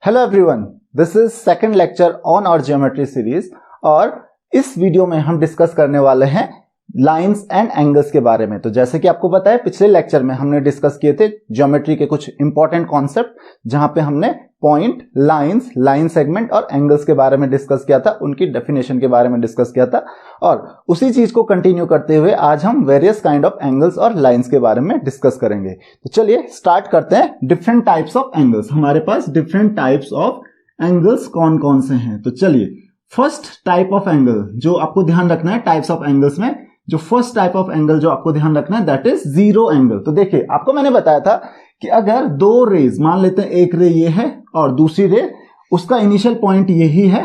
Hello everyone, this is second lecture on our geometry series और इस video में हम डिस्कस करने वाले हैं लाइंस एंड एंगल्स के बारे में। तो जैसे कि आपको पता है, पिछले लेक्चर में हमने डिस्कस किए थे ज्योमेट्री के कुछ इंपॉर्टेंट कॉन्सेप्ट, जहां पे हमने पॉइंट, लाइंस, लाइन सेगमेंट और एंगल्स के बारे में डिस्कस किया था, उनकी डेफिनेशन के बारे में डिस्कस किया था। और उसी चीज को कंटिन्यू करते हुए आज हम वेरियस काइंड ऑफ एंगल्स और लाइंस के बारे में डिस्कस करेंगे। तो चलिए स्टार्ट करते हैं। डिफरेंट टाइप्स ऑफ एंगल्स, हमारे पास डिफरेंट टाइप्स ऑफ एंगल्स कौन कौन से हैं। तो चलिए, फर्स्ट टाइप ऑफ एंगल जो आपको ध्यान रखना है टाइप्स ऑफ एंगल्स में, जो फर्स्ट टाइप ऑफ एंगल जो आपको ध्यान रखना है दैट इज जीरो एंगल। तो देखिए, आपको मैंने बताया था कि अगर दो रेज, मान लेते हैं एक रे ये है और दूसरी रे, उसका इनिशियल पॉइंट यही है,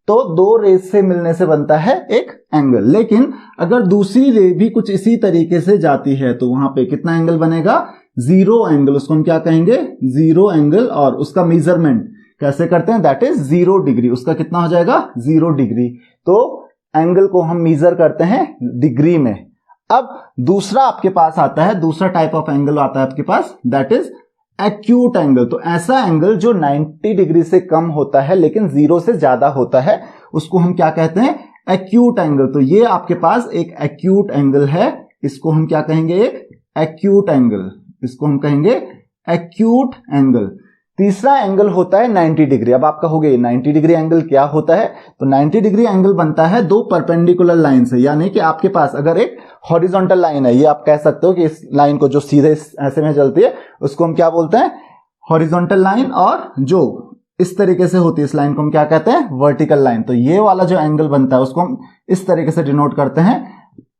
तो दो रेज से मिलने से बनता है एक एंगल। लेकिन अगर दूसरी रे भी कुछ इसी तरीके से जाती है तो वहां पे कितना एंगल बनेगा? Zero angle. उसको हम क्या कहेंगे? Zero angle. और उसका मेजरमेंट कैसे करते हैं? That is 0 degree. उसका कितना हो जाएगा? 0 डिग्री। तो एंगल को हम मेजर करते हैं डिग्री में। अब दूसरा आपके पास आता है, दूसरा टाइप ऑफ एंगल आता है आपके पास, दैट इज एक्यूट एंगल। तो ऐसा एंगल जो 90 डिग्री से कम होता है लेकिन 0 से ज्यादा होता है, उसको हम क्या कहते हैं? Acute angle. तो ये आपके पास एक एक्यूट एंगल है, इसको हम क्या कहेंगे? एक एक्यूट एंगल। इसको हम कहेंगे एक्यूट एंगल। तीसरा एंगल होता है 90 डिग्री। अब आप कहोगे 90 डिग्री एंगल क्या होता है? तो 90 डिग्री एंगल बनता है दो परपेंडिकुलर लाइन से, यानी कि आपके पास अगर एक हॉरिजॉन्टल लाइन है, ये आप कह सकते हो कि इस लाइन को जो सीधे ऐसे में चलती है उसको हम क्या बोलते हैं? Horizontal line. और जो इस तरीके से होती है इस लाइन को हम क्या कहते हैं? Vertical line. तो ये वाला जो एंगल बनता है उसको हम इस तरीके से डिनोट करते हैं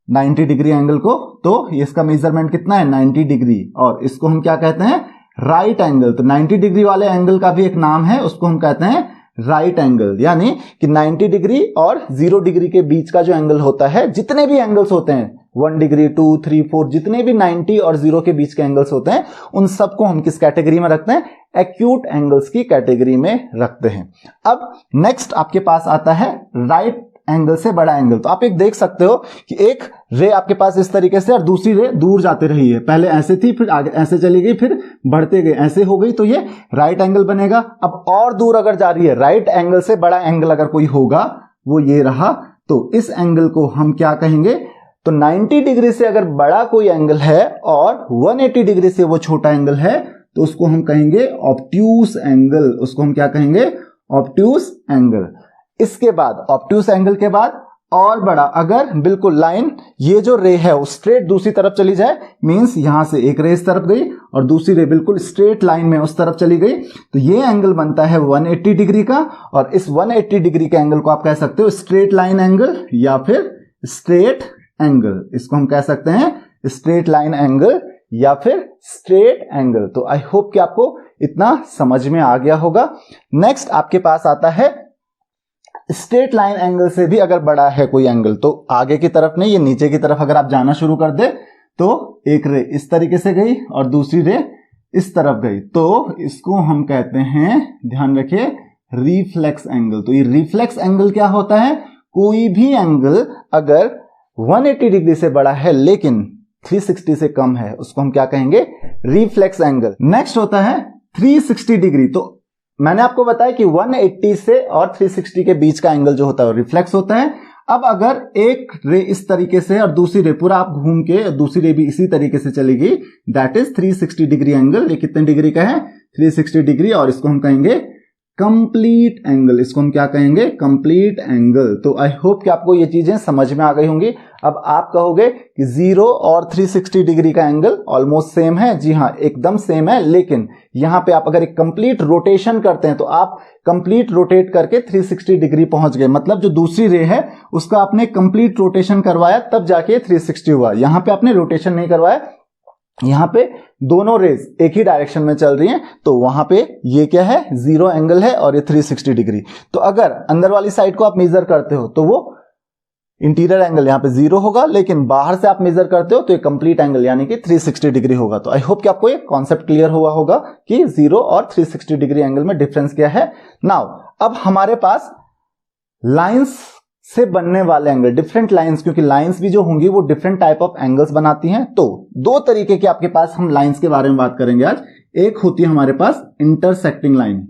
90 डिग्री एंगल को। तो इसका मेजरमेंट कितना है? 90 डिग्री। और इसको हम क्या कहते हैं? Right angle. तो 90 डिग्री वाले एंगल का भी एक नाम है, उसको हम कहते हैं राइट एंगल। यानी कि 90 डिग्री और 0 डिग्री के बीच का जो एंगल होता है, जितने भी एंगल्स होते हैं 1 डिग्री, 2, 3, 4, जितने भी 90 और 0 के बीच के एंगल्स होते हैं, उन सबको हम किस कैटेगरी में रखते हैं? एक्यूट एंगल्स की कैटेगरी में रखते हैं। अब नेक्स्ट आपके पास आता है राइट एंगल से बड़ा एंगल। तो आप एक देख सकते हो कि एक रे आपके पास इस तरीके से और दूसरी रे दूर जाते रही है, पहले ऐसे थी, फिर आगे ऐसे चली गई, फिर बढ़ते गए, ऐसे हो गई, तो ये राइट एंगल बनेगा। अब और दूर अगर जा रही है, राइट एंगल से बड़ा एंगल अगर कोई होगा, वो ये रहा, तो इस एंगल को हम क्या कहेंगे? तो 90 डिग्री से अगर बड़ा कोई एंगल है और 180 डिग्री से वो छोटा एंगल है, तो उसको हम कहेंगे ऑब्ट्यूस एंगल। उसको हम क्या कहेंगे? Obtuse angle. इसके बाद ऑब्ट्यूस एंगल के बाद और बड़ा, अगर बिल्कुल लाइन, ये जो रे है वो स्ट्रेट दूसरी तरफ चली जाए, मींस यहां से एक रे इस तरफ गई और दूसरी रे बिल्कुल स्ट्रेट लाइन में उस तरफ चली गई, तो ये एंगल बनता है 180 डिग्री का। और इस 180 डिग्री के एंगल को आप कह सकते हो स्ट्रेट लाइन एंगल या फिर स्ट्रेट एंगल। इसको हम कह सकते हैं स्ट्रेट लाइन एंगल या फिर स्ट्रेट एंगल। तो आई होप कि आपको इतना समझ में आ गया होगा। नेक्स्ट आपके पास आता है स्ट्रेट लाइन एंगल से भी अगर बड़ा है कोई एंगल, तो आगे की तरफ नहीं, ये नीचे की तरफ अगर आप जाना शुरू कर दे, तो एक रे इस तरीके से गई और दूसरी रे इस तरफ गई, तो इसको हम कहते हैं, ध्यान रखिए, रिफ्लेक्स एंगल। तो ये रिफ्लेक्स एंगल क्या होता है? कोई भी एंगल अगर 180 डिग्री से बड़ा है लेकिन 360 से कम है, उसको हम क्या कहेंगे? Reflex angle. नेक्स्ट होता है 360 डिग्री। तो मैंने आपको बताया कि 180 से और 360 के बीच का एंगल जो होता है वो रिफ्लेक्स होता है। अब अगर एक रे इस तरीके से और दूसरी रे पूरा आप घूम के दूसरी रे भी इसी तरीके से चली गई, दैट इज 360 डिग्री एंगल। ये कितने डिग्री का है? 360 डिग्री। और इसको हम कहेंगे कंप्लीट एंगल। इसको हम क्या कहेंगे? Complete angle. तो आई होप कि आपको ये चीजें समझ में आ गई होंगी। अब आप कहोगे कि 0 और 360 डिग्री का एंगल ऑलमोस्ट सेम है। जी हाँ, एकदम सेम है, लेकिन यहां पे आप अगर एक कंप्लीट रोटेशन करते हैं तो आप कंप्लीट रोटेट करके 360 डिग्री पहुंच गए, मतलब जो दूसरी रे है उसका आपने कंप्लीट रोटेशन करवाया तब जाके 360 हुआ। यहां पे आपने रोटेशन नहीं करवाया, यहां पे दोनों रेज एक ही डायरेक्शन में चल रही हैं, तो वहां पे ये क्या है? 0 एंगल है और ये 360 डिग्री। तो अगर अंदर वाली साइड को आप मेजर करते हो तो वो इंटीरियर एंगल यहां पे 0 होगा, लेकिन बाहर से आप मेजर करते हो तो ये कंप्लीट एंगल यानी कि 360 डिग्री होगा। तो आई होप कि आपको ये कॉन्सेप्ट क्लियर हुआ होगा कि 0 और 360 डिग्री एंगल में डिफरेंस क्या है। नाउ अब हमारे पास लाइंस से बनने वाले एंगल, डिफरेंट लाइंस, क्योंकि लाइंस भी जो होंगी वो डिफरेंट टाइप ऑफ एंगल्स बनाती हैं। तो दो तरीके के आपके पास हम लाइंस के बारे में बात करेंगे आज। एक होती है हमारे पास इंटरसेक्टिंग लाइन,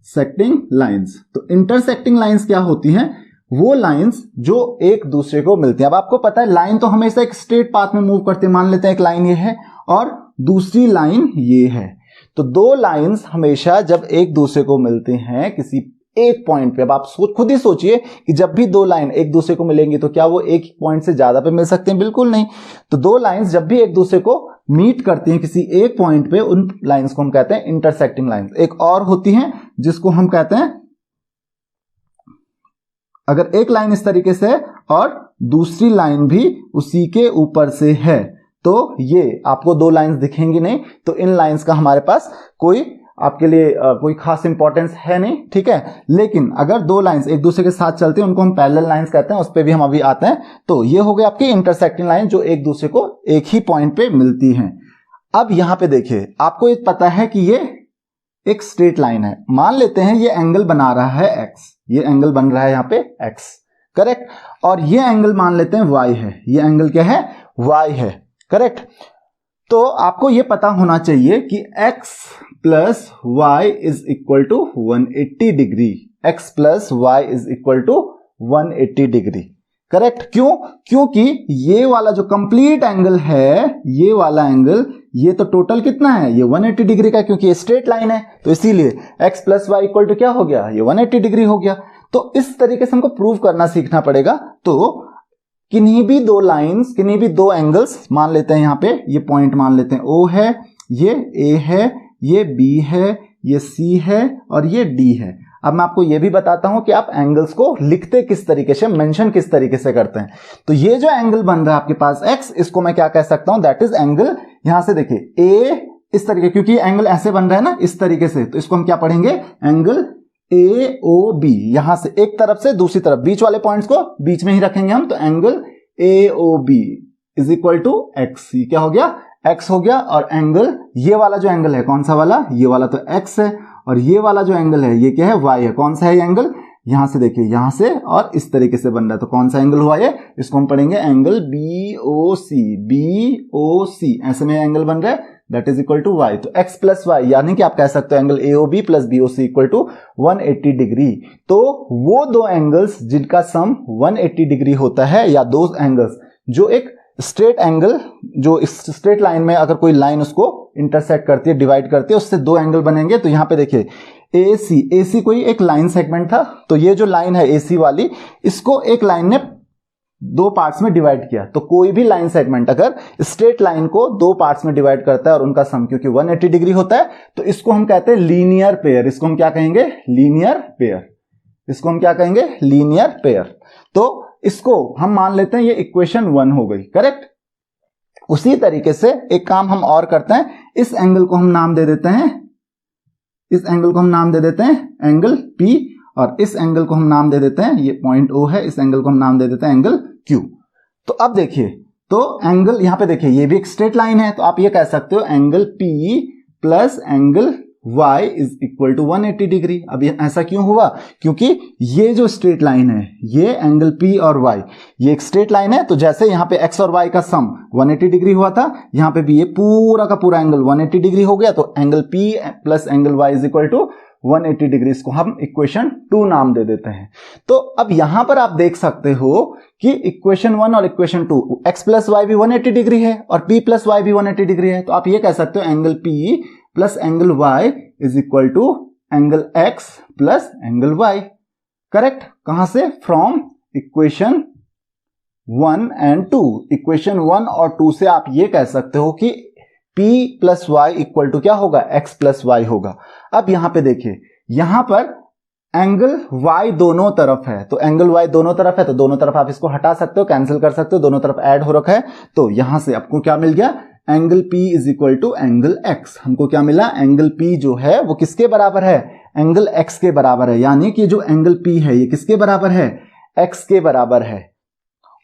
इंटरसेक्टिंग लाइंस। तो इंटरसेक्टिंग लाइंस क्या होती हैं? वो लाइंस जो एक दूसरे को मिलती हैं। अब आपको पता है लाइन तो हमेशा एक स्ट्रेट पाथ में मूव करते हैं। मान लेते हैं एक लाइन ये है और दूसरी लाइन ये है। तो दो लाइंस हमेशा जब एक दूसरे को मिलते हैं किसी एक पॉइंट पे, अब आप खुद ही सोचिए कि जब भी दो लाइन एक दूसरे को मिलेंगी तो क्या वो एक पॉइंट से ज्यादा पे मिल सकते हैं? बिल्कुल नहीं। तो दो लाइंस जब भी एक दूसरे को मीट करती हैं किसी एक पॉइंट पे, उन लाइंस को हम कहते हैं इंटरसेक्टिंग लाइंस। एक और होती हैं जिसको हम कहते हैं, अगर एक लाइन इस तरीके से और दूसरी लाइन भी उसी के ऊपर से है तो ये आपको दो लाइंस दिखेंगी नहीं। तो इन लाइंस का हमारे पास कोई आपके लिए कोई खास इंपॉर्टेंस है नहीं, ठीक है। लेकिन अगर दो लाइंस एक दूसरे के साथ चलती हैं उनको हम पैरेलल लाइंस कहते हैं, उस पर भी हम अभी आते हैं। तो ये हो गए आपकी इंटरसेक्टिंग लाइन जो एक दूसरे को एक ही पॉइंट पे मिलती हैं। अब यहां पे देखिए, आपको ये पता है कि ये एक स्ट्रेट लाइन है। मान लेते हैं ये एंगल बना रहा है x, ये एंगल बन रहा है यहां पे x, करेक्ट। और ये एंगल मान लेते हैं y है, ये एंगल क्या है? y है, करेक्ट। तो आपको ये पता होना चाहिए कि x plus y is equal to 180 degree. x plus y is equal to 180 degree, correct. क्यों? क्योंकि ये वाला जो कंप्लीट एंगल है, ये वाला एंगल, ये तो टोटल कितना है? ये 180 डिग्री का, क्योंकि ये स्ट्रेट लाइन है। तो इसीलिए x plus Y equal to क्या हो गया? ये 180 डिग्री हो गया। तो इस तरीके से हमको प्रूव करना सीखना पड़ेगा। तो किन्हीं भी दो लाइंस, किन्हीं भी दो एंगल्स मान लेते हैं, यहां पे ये पॉइंट मान लेते हैं O है, ये A है, ये B है, ये C है और ये D है। अब मैं आपको ये भी बताता हूं कि आप एंगल्स को लिखते किस तरीके से, मेंशन किस तरीके से करते हैं। तो ये जो एंगल बन रहा है आपके पास x, इसको मैं क्या कह सकता हूं? दैट इज एंगल, यहां से देखिए A इस तरीके, क्योंकि एंगल ऐसे बन रहा है ना इस तरीके से, तो इसको हम क्या पढ़ेंगे? Angle AOB। यहां से एक तरफ से दूसरी तरफ, बीच वाले पॉइंट्स को बीच में ही रखेंगे हम। तो angle AOB is equal to x। ये क्या हो गया? x हो गया। और एंगल, ये वाला जो एंगल है कौन सा वाला? ये वाला तो x है। और ये वाला जो एंगल है ये क्या है? y है। कौन सा है ये एंगल? यहां से देखिए, यहां से और इस तरीके से बन रहा है। तो कौन सा एंगल हुआ ये? इसको हम पढ़ेंगे एंगल BOC। BOC ऐसे में एंगल बन रहा है, that is equal to y। तो x प्लस वाई, यानी कि आप कह सकते हो angle AOB plus BOC equal to 180 degree. तो वो दो एंगल्स जिनका सम 180 डिग्री होता है, या दो एंगल्स जो एक स्ट्रेट एंगल, जो इस स्ट्रेट लाइन में अगर कोई लाइन उसको इंटरसेक्ट करती है, डिवाइड करती है, उससे दो एंगल बनेंगे। तो यहां पे देखिए AC कोई एक लाइन सेगमेंट था। तो ये जो लाइन है AC वाली, इसको एक लाइन ने दो पार्ट्स में डिवाइड किया। तो कोई भी लाइन सेगमेंट अगर स्ट्रेट लाइन को दो पार्ट्स में डिवाइड करता है और उनका सम क्योंकि 180 डिग्री होता है, तो इसको हम कहते हैं लीनियर पेयर। इसको हम क्या कहेंगे? Linear pair. इसको हम क्या कहेंगे? Linear pair. तो इसको हम मान लेते हैं ये इक्वेशन 1 हो गई, करेक्ट। उसी तरीके से एक काम हम और करते हैं, इस एंगल को हम नाम दे देते हैं, इस एंगल को हम नाम दे देते हैं एंगल P, और इस एंगल को हम नाम दे देते हैं, ये पॉइंट O है, इस एंगल को हम नाम दे देते हैं एंगल Q। तो अब देखिए, तो एंगल यहां पे देखिए ये भी एक स्ट्रेट लाइन है। तो आप ये कह सकते हो angle P plus angle y is equal to 180 degree. अब ये ऐसा क्यों हुआ? क्योंकि ये जो स्ट्रेट लाइन है, ये एंगल P और y, ये एक स्ट्रेट लाइन है। तो जैसे यहाँ पे x और y का सम 180 डिग्री हुआ था, यहाँ पे भी ये पूरा का पूरा एंगल 180 डिग्री हो गया। तो angle P plus angle y is equal to 180 degree. इसको हम इक्वेशन 2 नाम दे देते हैं। तो अब यहां पर आप देख सकते हो कि इक्वेशन 1 और इक्वेशन 2, x प्लस वाई भी 180 डिग्री है और p प्लस वाई भी 180 डिग्री है। तो आप ये कह सकते हो angle p plus angle y is equal to angle x plus angle y, correct. कहां से? From equation 1 and 2। इक्वेशन 1 और 2 से आप ये कह सकते हो कि p plus Y equal to क्या होगा? x प्लस वाई होगा। अब यहां पे देखिए, यहां पर एंगल y दोनों तरफ है। तो एंगल y दोनों तरफ है, तो दोनों तरफ आप इसको हटा सकते हो, कैंसिल कर सकते हो, दोनों तरफ ऐड हो रखा है। तो यहां से आपको क्या मिल गया? Angle p is equal to angle x। हमको क्या मिला? एंगल p जो है वो किसके बराबर है? एंगल x के बराबर है। यानी कि जो एंगल p है ये किसके बराबर है? x के बराबर है।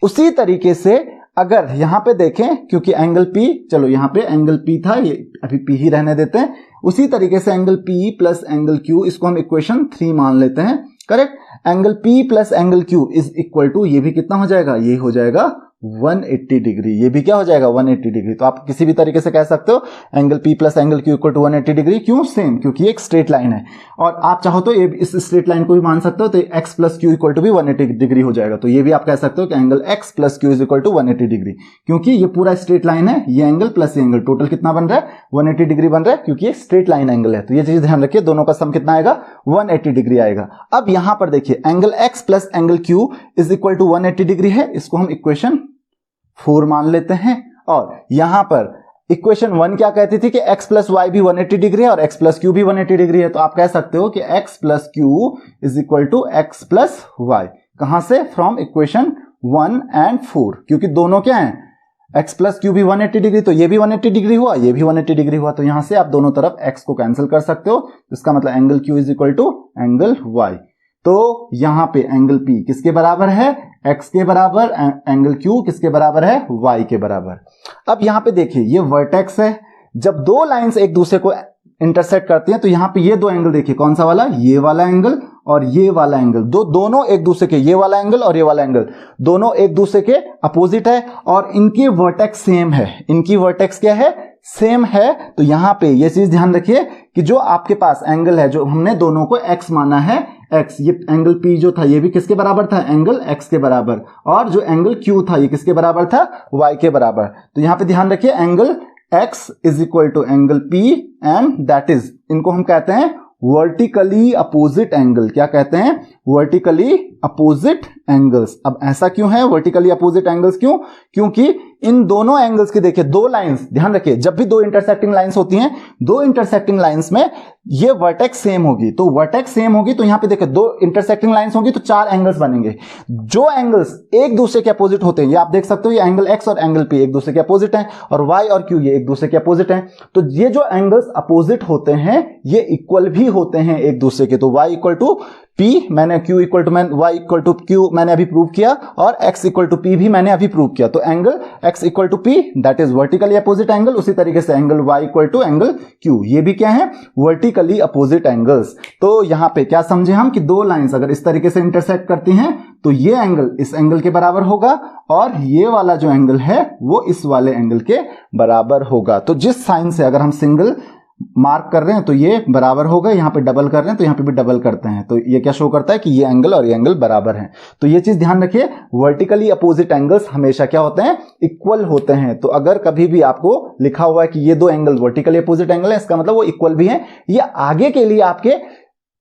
उसी तरीके से अगर यहां पे देखें, क्योंकि एंगल P, चलो यहां पे एंगल P था, ये अभी P ही रहने देते हैं। उसी तरीके से angle P plus angle Q, इसको हम इक्वेशन 3 मान लेते हैं, correct. Angle P plus angle Q is equal to, ये भी कितना हो जाएगा? ये हो जाएगा 180 डिग्री, ये भी क्या हो जाएगा 180 डिग्री। तो आप किसी भी तरीके से कह सकते हो angle P plus angle Q equal to 180 degree. क्यों? सेम, क्योंकि ये एक स्ट्रेट लाइन है। और आप चाहो तो ये इस स्ट्रेट लाइन को भी मान सकते हो, तो x plus Q equal to भी 180 डिग्री हो जाएगा। तो ये भी आप कह सकते हो कि angle x plus Q is equal to 180 degree, क्योंकि ये पूरा स्ट्रेट लाइन है, ये एंगल प्लस ये एंगल टोटल कितना बन रहा है 180 डिग्री बन रहा है, क्योंकि ये स्ट्रेट लाइन एंगल है। तो ये चीज ध्यान रखिए, दोनों का सम कितना आएगा 180 डिग्री आएगा। अब यहां पर देखिए angle x plus angle q is equal to 180 degree है, इसको हम इक्वेशन 4 मान लेते हैं। और यहां पर इक्वेशन 1 क्या कहती थी कि x प्लस वाई भी 180 डिग्री है और x प्लस क्यू भी 180 डिग्री है। तो आप कह सकते हो कि x plus Q is equal to x plus Y. कहां से? फ्रॉम इक्वेशन 1 एंड 4, क्योंकि दोनों क्या हैं, x प्लस क्यू भी 180 डिग्री, तो ये भी 180 डिग्री हुआ, ये भी 180 डिग्री हुआ। तो यहां से आप दोनों तरफ x को कैंसिल कर सकते हो, इसका मतलब angle q is equal to angle y। तो यहां पे एंगल P किसके बराबर है? x के बराबर। एंगल Q किसके बराबर है? y के बराबर। अब यहां पे देखिए ये वर्टेक्स है, जब दो लाइंस एक दूसरे को इंटरसेक्ट करती हैं तो यहां पे ये दो एंगल देखिए, कौन सा वाला? ये वाला एंगल और ये वाला एंगल, दोनों एक दूसरे के, ये वाला एंगल और ये वाला एंगल दोनों एक दूसरे के अपोजिट है और इनकी वर्टेक्स सेम है। इनकी वर्टेक्स क्या है? सेम है। तो यहां पे ये चीज ध्यान रखिए कि जो आपके पास एंगल है, जो हमने दोनों को x माना है, x, ये एंगल P जो था ये भी किसके बराबर था? एंगल x के बराबर। और जो एंगल Q था ये किसके बराबर था? y के बराबर। तो यहां पे ध्यान रखिए angle x is equal to angle P and that is, इनको हम कहते हैं वर्टिकली अपोजिट एंगल। क्या कहते हैं? Vertically opposite angles. अब ऐसा क्यों है वर्टिकली अपोजिट एंगल्स? क्यों? क्योंकि इन दोनों एंगल्स की देखिए दो लाइंस, ध्यान रखिए जब भी दो इंटरसेक्टिंग लाइंस होती हैं, दो इंटरसेक्टिंग लाइंस में ये वर्टेक्स सेम होगी। तो वर्टेक्स सेम होगी तो यहां पे देखिए दो इंटरसेक्टिंग लाइंस होंगी तो चार एंगल्स बनेंगे। जो एंगल्स एक दूसरे के अपोजिट होते हैं, ये आप देख सकते हो, ये एंगल x और एंगल P एक दूसरे के अपोजिट हैं और y और q ये एक दूसरे के अपोजिट हैं। तो ये जो एंगल्स अपोजिट होते हैं ये इक्वल भी होते हैं एक दूसरे के। तो y इक्वल टू P मैंने Q equal to y equal to Q मैंने अभी प्रूव किया और x इक्वल टू P भी मैंने अभी प्रूव किया। तो angle x equal to P that is vertically opposite angle. उसी तरीके से angle y equal to angle Q, ये भी क्या है? Vertically opposite angles. तो यहां पे क्या समझे हम कि दो लाइंस अगर इस तरीके से इंटरसेक्ट करती हैं तो ये एंगल इस एंगल के बराबर होगा और ये वाला जो एंगल है वो इस वाले एंगल के बराबर होगा। तो जिस साइन से अगर हम सिंगल मार्क कर रहे हैं तो ये बराबर होगा, यहां पे डबल कर रहे हैं तो यहां पे भी डबल करते हैं, तो ये क्या शो करता है कि ये एंगल और ये एंगल बराबर हैं। तो ये चीज ध्यान रखिए, वर्टिकली अपोजिट एंगल्स हमेशा क्या होते हैं? इक्वल होते हैं। तो अगर कभी भी आपको लिखा हुआ है कि ये दो एंगल वर्टिकली अपोजिट एंगल है, इसका मतलब वो इक्वल भी है। ये आगे के लिए आपके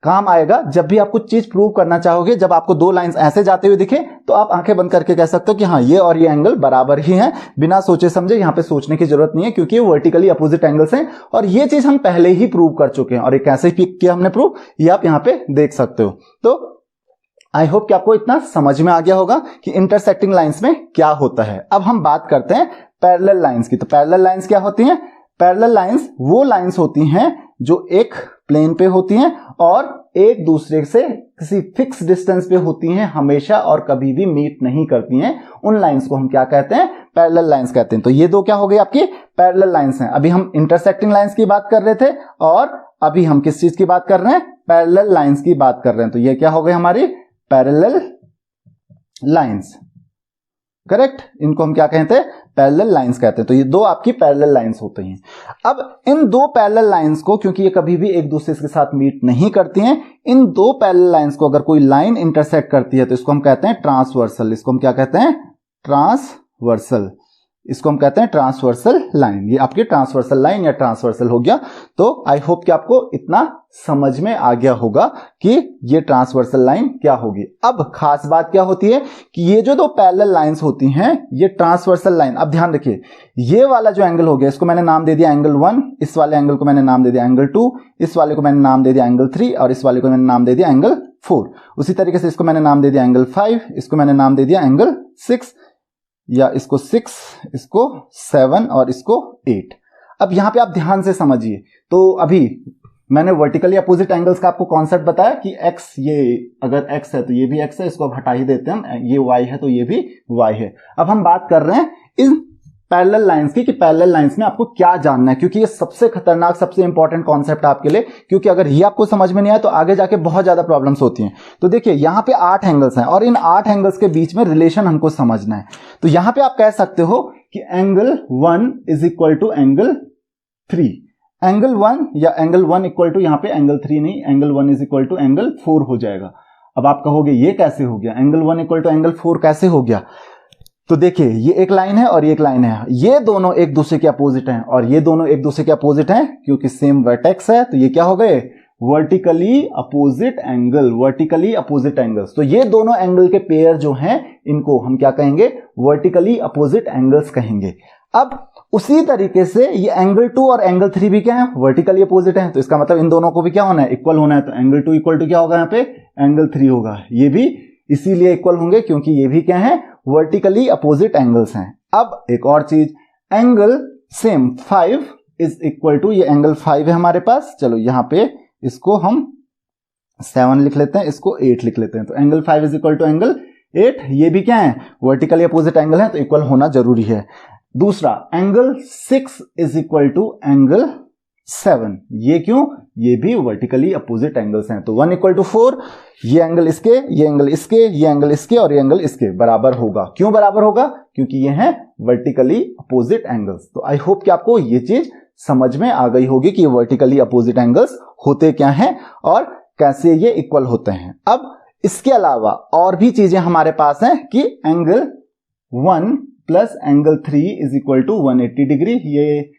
काम आएगा जब भी आप कुछ चीज प्रूव करना चाहोगे। जब आपको दो लाइंस ऐसे जाते हुए दिखे तो आप आंखें बंद करके कह सकते हो कि हाँ ये और ये एंगल बराबर ही हैं, बिना सोचे समझे। यहां पे सोचने की जरूरत नहीं है क्योंकि ये वर्टिकली अपोजिट एंगल्स हैं और ये चीज हम पहले ही प्रूव कर चुके हैं। और ये कैसे किया हमने प्रूव, ये आप यहां पे देख सकते हो। तो आई होप कि आपको इतना समझ में आ गया होगा कि इंटरसेक्टिंग लाइंस में क्या होता है। अब हम बात करते हैं पैरेलल लाइंस की। तो पैरेलल लाइंस क्या होती हैं? पैरेलल लाइंस वो लाइंस होती हैं जो एक प्लेन पे होती हैं और एक दूसरे से किसी फिक्स डिस्टेंस पे होती हैं हमेशा और कभी भी मीट नहीं करती हैं। उन लाइंस को हम क्या कहते हैं? पैरेलल लाइंस कहते हैं। तो ये दो क्या हो गई आपकी? पैरेलल लाइंस हैं। अभी हम इंटरसेक्टिंग लाइंस की बात कर रहे थे और अभी हम किस चीज की बात कर रहे हैं? पैरेलल लाइंस की बात कर रहे हैं। तो ये क्या हो गई हमारी? Parallel lines. करेक्ट, इनको हम क्या कहते हैं? पैरेलल लाइंस कहते हैं। तो ये दो आपकी पैरेलल लाइंस होती हैं। अब इन दो पैरेलल लाइंस को, क्योंकि ये कभी भी एक दूसरे के साथ मीट नहीं करती हैं, इन दो पैरेलल लाइंस को अगर कोई लाइन इंटरसेक्ट करती है तो इसको हम कहते हैं ट्रांसवर्सल। इसको हम क्या कहते हैं? ट्रांसवर्सल। इसको हम कहते हैं ट्रांसवर्सल लाइन। ये आपकी ट्रांसवर्सल लाइन या ट्रांसवर्सल हो गया। तो आई होप कि आपको इतना समझ में आ गया होगा कि ये ट्रांसवर्सल लाइन क्या होगी। अब खास बात क्या होती है कि ये जो दो पैरेलल लाइंस होती हैं ये ट्रांसवर्सल लाइन, अब ध्यान रखिए ये वाला जो एंगल हो गया इसको मैंने नाम दे दिया एंगल 1, इस वाले एंगल को मैंने नाम दे दिया एंगल 2, इस वाले को मैंने नाम दे दिया एंगल 3 और इस वाले को मैंने नाम दे दिया एंगल 4। उसी तरीके से इसको मैंने नाम दे दिया एंगल 5, इसको मैंने नाम दे दिया एंगल 6 या इसको 6, इसको 7 और इसको 8। अब यहां पे आप ध्यान से समझिए। तो अभी मैंने वर्टिकली अपोजिट एंगल्स का आपको कॉन्सेप्ट बताया कि x, ये अगर x है तो ये भी x है, इसको अब हटा ही देते हैं हम, ये y है तो ये भी y है। अब हम बात कर रहे हैं इन पैरेलल लाइंस की, कि पैरेलल लाइंस में आपको क्या जानना है, क्योंकि ये सबसे खतरनाक, सबसे इंपॉर्टेंट कॉन्सेप्ट आपके लिए, क्योंकि अगर ये आपको समझ में नहीं आया तो आगे जाके बहुत ज्यादा प्रॉब्लम्स होती हैं। तो देखिए यहां पे 8 एंगल्स हैं और इन 8 एंगल्स के बीच में रिलेशन हमको समझना है। तो यहां पे आप कह सकते हो कि angle 1 is equal to angle 3, angle 1 या एंगल 1 इक्वल टू, यहां पे एंगल 3 नहीं, angle 1 is equal to angle 4 हो जाएगा। अब आप कहोगे ये कैसे हो गया, एंगल 1 इक्वल टू एंगल 4 कैसे हो गया? तो देखिए ये एक लाइन है और ये एक लाइन है, ये दोनों एक दूसरे के अपोजिट हैं और ये दोनों एक दूसरे के अपोजिट हैं क्योंकि सेम वर्टेक्स है, तो ये क्या हो गए, vertically opposite angle, vertically opposite angles. तो ये दोनों एंगल के पेयर जो हैं इनको हम क्या कहेंगे, वर्टिकली अपोजिट एंगल्स कहेंगे। अब उसी तरीके से ये एंगल 2 और एंगल 3 भी क्या है, वर्टिकली अपोजिट है, तो इसका मतलब इन दोनों को भी क्या होना है, इक्वल होना है। तो एंगल 2 इक्वल टू क्या होगा यहाँ पे, एंगल 3 होगा। ये भी इसीलिए इक्वल होंगे क्योंकि ये भी क्या है, वर्टिकली अपोजिट एंगल्स हैं। अब एक और चीज, angle same 5 is equal to, ये एंगल 5 है हमारे पास, चलो यहां पे इसको हम 7 लिख लेते हैं, इसको 8 लिख लेते हैं। तो angle 5 is equal to angle 8, ये भी क्या है, वर्टिकली अपोजिट एंगल है, तो इक्वल होना जरूरी है। दूसरा, angle 6 is equal to angle 7, ये क्यों, ये भी वर्टिकली अपोजिट एंगल्स हैं। तो 1 इक्वल टू 4, ये एंगल इसके, ये एंगल इसके, ये एंगल इसके और ये एंगल इसके बराबर होगा। क्यों बराबर होगा, क्योंकि ये हैं वर्टिकली अपोजिट एंगल्स। तो आई होप कि आपको ये चीज समझ में आ गई होगी कि ये वर्टिकली अपोजिट एंगल्स होते क्या हैं और कैसे ये इक्वल होते हैं। अब इसके अलावा और भी चीजें हमारे पास हैं कि angle 1 plus angle 3 is equal to 180 degree, ये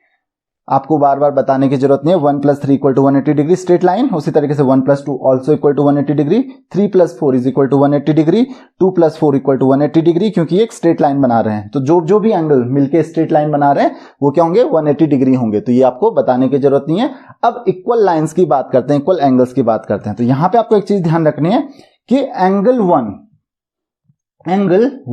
आपको बार बार बताने की जरूरत नहीं है। 1 plus 3 equal to 180 degree straight line, उसी तरीके से 1 plus 2 also equal to 180 degree, 3 plus 4 is equal to 180 degree, 2 plus 4 equal to 180 degree, क्योंकि एक स्ट्रेट लाइन बना रहे हैं। तो जो भी एंगल मिलके स्ट्रेट लाइन बना रहे हैं वो क्या होंगे, 180 डिग्री होंगे। तो ये आपको बताने की जरूरत नहीं है। अब इक्वल लाइन्स की बात करते हैं, इक्वल एंगल्स की बात करते हैं। तो यहां पर आपको एक चीज ध्यान रखनी है कि एंगल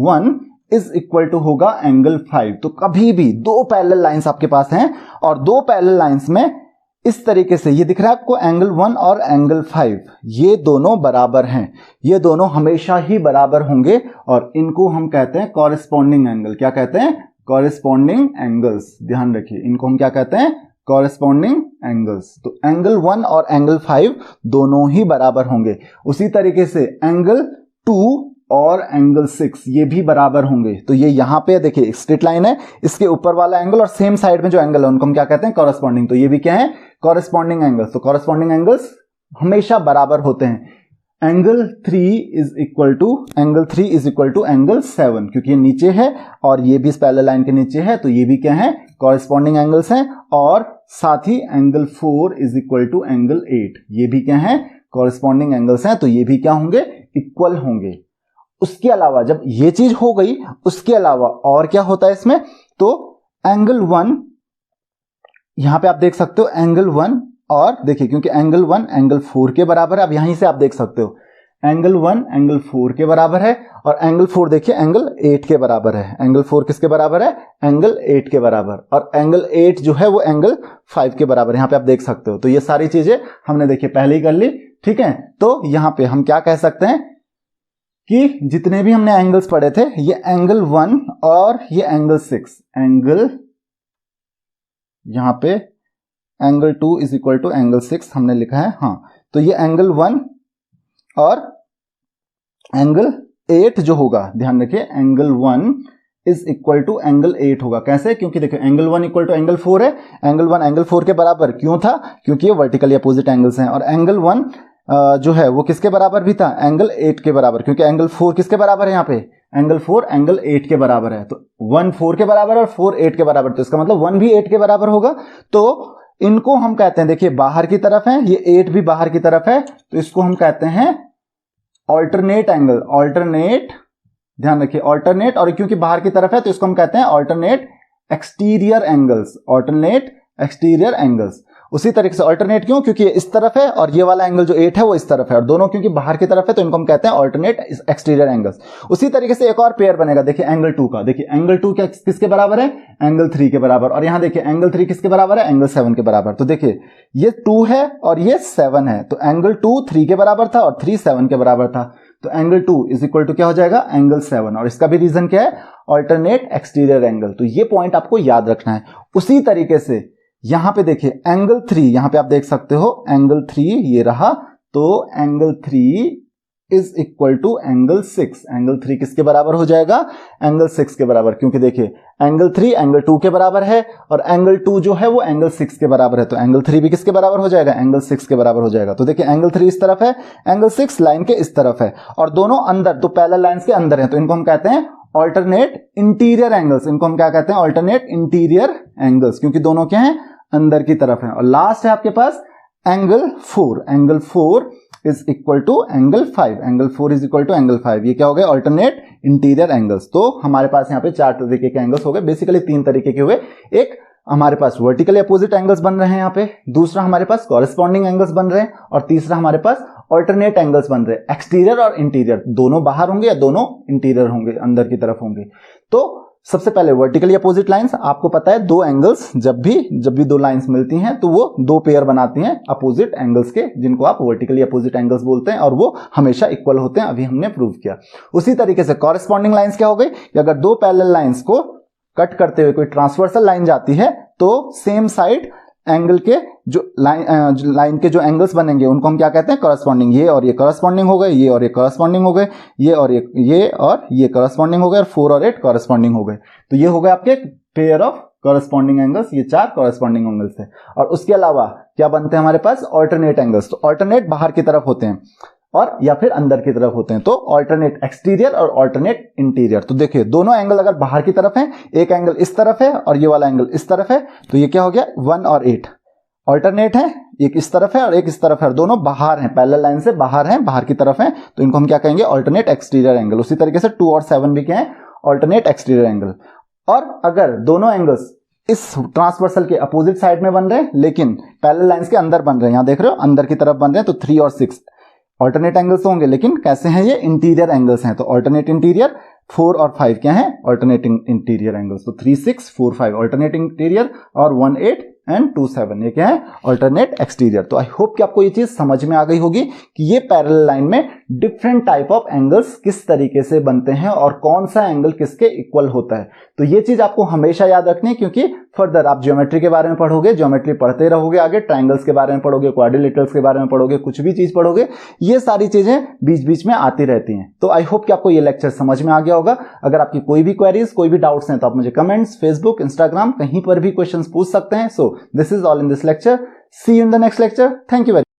1 इज इक्वल टू होगा एंगल 5। तो कभी भी दो पैरेलल लाइंस आपके पास हैं और दो पैरेलल लाइंस में इस तरीके से ये दिख रहा है आपको, एंगल 1 और एंगल 5 ये दोनों बराबर हैं, ये दोनों हमेशा ही बराबर होंगे और इनको हम कहते हैं कॉरेस्पॉन्डिंग एंगल। क्या कहते हैं, कॉरेस्पॉन्डिंग एंगल्स। ध्यान रखिए, इनको हम क्या कहते हैं, कॉरेस्पॉन्डिंग एंगल्स। तो एंगल 1 और एंगल 5 दोनों ही बराबर होंगे। उसी तरीके से एंगल 2 और एंगल 6 ये भी बराबर होंगे। तो ये यहां पे देखिए स्ट्रेट लाइन है, इसके ऊपर वाला एंगल और सेम साइड में जो एंगल है उनको हम क्या कहते हैं, कॉरेस्पॉन्डिंग। तो ये भी क्या है, कॉरेस्पॉन्डिंग एंगल्स। तो कॉरेस्पॉन्डिंग एंगल्स हमेशा बराबर होते हैं। Angle 3 is equal to angle 7, क्योंकि ये नीचे है और ये भी इस पैरेलल लाइन के नीचे है, तो ये भी क्या है, कॉरेस्पॉन्डिंग एंगल्स हैं। और साथ ही angle 4 is equal to angle 8, ये भी क्या है, कॉरेस्पॉन्डिंग एंगल्स हैं। तो ये भी क्या होंगे, इक्वल होंगे। उसके अलावा जब ये चीज हो गई, उसके अलावा और क्या होता है इसमें, तो एंगल 1 यहां पे आप देख सकते हो, एंगल 1 और देखिए क्योंकि एंगल 1 एंगल 4 के बराबर है। अब यहीं से आप देख सकते हो एंगल 1 एंगल 4 के बराबर है और एंगल 4 देखिए एंगल 8 के बराबर है। एंगल 4 किसके बराबर है, एंगल 8 के बराबर, और एंगल 8 जो है वो एंगल 5 के बराबर, यहां पे आप देख सकते हो। तो ये सारी चीजें हमने देखिए पहले ही कर ली, ठीक है। तो यहां पे हम क्या कह सकते हैं कि जितने भी हमने एंगल्स पढ़े थे, ये एंगल 1 और ये एंगल 6, एंगल यहां पे angle 2 is equal to angle 6 हमने लिखा है, हाँ। तो ये एंगल 1 और एंगल 8 जो होगा, ध्यान रखिए angle 1 is equal to angle 8 होगा। कैसे, क्योंकि देखिए एंगल 1 इक्वल टू एंगल 4 है। एंगल 1 एंगल 4 के बराबर क्यों था, क्योंकि ये वर्टिकली अपोजिट एंगल्स हैं। और एंगल 1 जो है वो किसके बराबर भी था, एंगल 8 के बराबर, क्योंकि एंगल 4 किसके बराबर है, यहाँ पे एंगल 4 एंगल 8 के बराबर है। तो 1 4 के बराबर और 4 8 के बराबर, तो इसका मतलब 1 भी 8 के बराबर होगा। तो इनको हम कहते हैं, देखिए बाहर की तरफ है, ये 8 भी बाहर की तरफ है, तो इसको हम कहते हैं ऑल्टरनेट एंगल। ऑल्टरनेट, ध्यान रखिए ऑल्टरनेट, और क्योंकि बाहर की तरफ है तो इसको हम कहते हैं alternate exterior angles. Alternate exterior angles. उसी तरीके से ऑल्टरनेट क्यों, क्योंकि ये इस तरफ है और ये वाला एंगल जो 8 है वो इस तरफ है, और दोनों क्योंकि बाहर की तरफ है तो इनको हम कहते हैं ऑल्टरनेट एक्सटीरियर एंगल्स। उसी तरीके से एक और पेयर बनेगा, देखिए एंगल 2 का। देखिए एंगल 2 क्या किसके बराबर है, एंगल 3 के बराबर, और यहां देखिए एंगल 3 किसके बराबर है, एंगल 7 के बराबर। तो देखिए ये 2 है और ये 7 है, तो एंगल 2 3 के बराबर था और 3 7 के बराबर था, तो एंगल 2 इज इक्वल टू क्या हो जाएगा, एंगल 7, और इसका भी रीजन क्या है, ऑल्टरनेट एक्सटीरियर एंगल। तो ये पॉइंट आपको याद रखना है। उसी तरीके से यहां पे देखिए एंगल 3, यहां पे आप देख सकते हो एंगल 3 ये रहा, तो angle 3 is equal to angle 6। Angle 3 किसके बराबर हो जाएगा, एंगल 6 के बराबर, क्योंकि देखिए एंगल 3 एंगल 2 के बराबर है और एंगल 2 जो है वो एंगल 6 के बराबर है, तो एंगल 3 भी किसके बराबर हो जाएगा, एंगल 6 के बराबर हो जाएगा। तो देखिए एंगल 3 इस तरफ है, एंगल 6 लाइन के इस तरफ है, और दोनों अंदर, तो पैरेलल लाइंस के अंदर है, तो इनको हम कहते हैं ऑल्टरनेट इंटीरियर एंगल्स। इनको हम क्या कहते हैं, ऑल्टरनेट इंटीरियर एंगल्स, क्योंकि दोनों क्या है, अंदर की तरफ है। और लास्ट है आपके पास angle 4। Angle 4 is equal to angle 5। Angle 4 is equal to angle 5। ये क्या हो गए, ऑल्टरनेट इंटीरियर एंगल्स। तो हमारे पास यहाँ पे 4 तरीके के एंगल्स हो गए, बेसिकली 3 तरीके के हुए। एक हमारे पास वर्टिकली अपोजिट एंगल्स बन रहे हैं यहाँ पे, दूसरा हमारे पास कॉरेस्पॉन्डिंग एंगल्स बन रहे हैं, और तीसरा हमारे पास ऑल्टरनेट एंगल्स बन रहे हैं। एक्सटीरियर और इंटीरियर दोनों बाहर होंगे या दोनों इंटीरियर होंगे, अंदर की तरफ होंगे। तो सबसे पहले वर्टिकली अपोजिट लाइंस, आपको पता है दो एंगल्स जब भी दो लाइंस मिलती हैं तो वो दो पेयर बनाती हैं अपोजिट एंगल्स के, जिनको आप वर्टिकली अपोजिट एंगल्स बोलते हैं, और वो हमेशा इक्वल होते हैं, अभी हमने प्रूव किया। उसी तरीके से कॉरेस्पॉन्डिंग लाइंस क्या हो गई, कि अगर दो पैरेलल लाइंस को कट करते हुए कोई ट्रांसवर्सल लाइन जाती है तो सेम साइड एंगल के जो लाइन के जो एंगल्स बनेंगे उनको हम क्या कहते हैं, कॉरेस्पॉन्डिंग। ये और ये कॉरेस्पॉन्डिंग हो गए, ये और ये कॉरेस्पॉन्डिंग हो गए, ये और ये कॉरेस्पॉन्डिंग हो गए, और 4 और 8 कॉरेस्पॉन्डिंग हो गए। तो ये हो गए आपके पेयर ऑफ कॉरेस्पॉन्डिंग एंगल्स, ये 4 कॉरेस्पॉन्डिंग एंगल्स है। और उसके अलावा क्या बनते हैं हमारे पास, ऑल्टरनेट एंगल्स। तो ऑल्टरनेट बाहर की तरफ होते हैं और या फिर अंदर की तरफ होते हैं, तो ऑल्टरनेट एक्सटीरियर और ऑल्टरनेट इंटीरियर। तो देखिए दोनों एंगल अगर बाहर की तरफ हैं, एक एंगल इस तरफ है और ये वाला एंगल इस तरफ है, तो ये क्या हो गया, 1 और 8 ऑल्टरनेट है, एक इस तरफ है और एक इस तरफ है, और दोनों बाहर हैं, पैरेलल लाइन से बाहर हैं, बाहर की तरफ हैं, तो इनको हम क्या कहेंगे, ऑल्टरनेट एक्सटीरियर एंगल। उसी तरीके से 2 और 7 भी क्या है, ऑल्टरनेट एक्सटीरियर एंगल। और अगर दोनों एंगल्स इस ट्रांसवर्सल के अपोजिट साइड में बन रहे हैं लेकिन पैरेलल लाइंस के अंदर बन रहे हैं, यहां देख रहे हो अंदर की तरफ बन रहे हैं, तो 3 और 6 ऑल्टरनेट एंगल्स होंगे, लेकिन कैसे हैं, ये इंटीरियर एंगल्स हैं। तो ऑल्टरनेट इंटीरियर, 4 और 5 क्या है, ऑल्टरनेटिंग इंटीरियर एंगल्स। तो 3 6 4 5 ऑल्टरनेट इंटीरियर, और 1 8 एंड 2 7 ये क्या है, ऑल्टरनेट एक्सटीरियर। तो आई होप कि आपको ये चीज समझ में आ गई होगी कि ये पैरेलल लाइन में डिफरेंट टाइप ऑफ एंगल्स किस तरीके से बनते हैं और कौन सा एंगल किसके इक्वल होता है। तो ये चीज आपको हमेशा याद रखनी है, क्योंकि फर्दर आप ज्योमेट्री के बारे में पढ़ोगे, ज्योमेट्री पढ़ते रहोगे, आगे ट्राइंगल्स के बारे में पढ़ोगे, क्वाड्रिलेटरल्स के बारे में पढ़ोगे, कुछ भी चीज पढ़ोगे, ये सारी चीजें बीच बीच में आती रहती हैं। तो आई होप कि आपको ये लेक्चर समझ में आ गया होगा। अगर आपकी कोई भी क्वेरीज, कोई भी डाउट्स हैं तो आप मुझे कमेंट्स, फेसबुक, इंस्टाग्राम कहीं पर भी क्वेश्चंस पूछ सकते हैं। So this is all in this lecture. See you in the next lecture. Thank you very